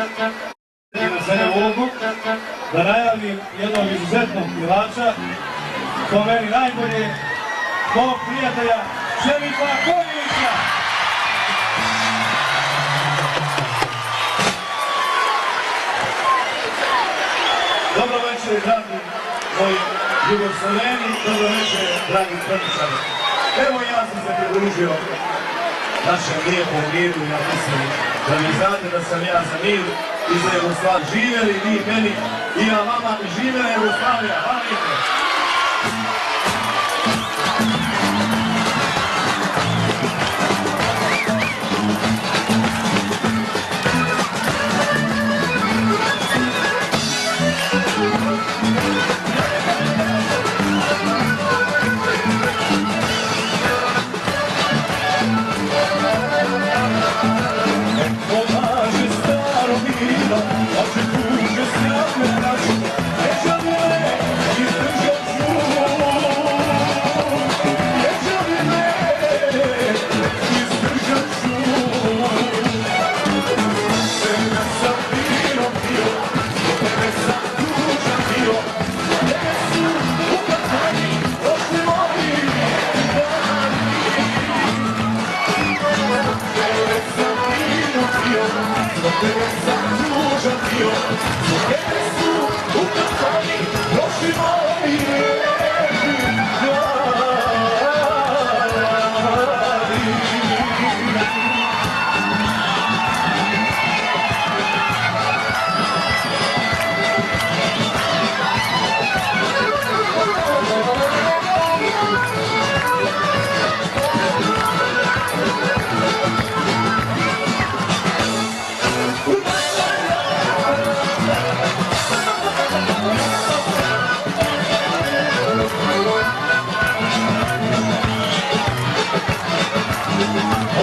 na sebe ulogu da najavim jednog izuzetnog pjevača, po meni najbolje, mog prijatelja Šerifa Kornića. Dobro večer, dragi moji Jugosloveni, dobro večer, dragi Korničani. Evo ja sam se pridružio našem lijepom miru i ja mislim da vi znate da sam ja za mir i za Jugoslaviju. Živjeli vi meni i ja vama, živjela Jugoslavija. Hvala lijepo.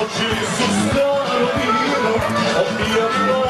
Oči su staro bilo, opijam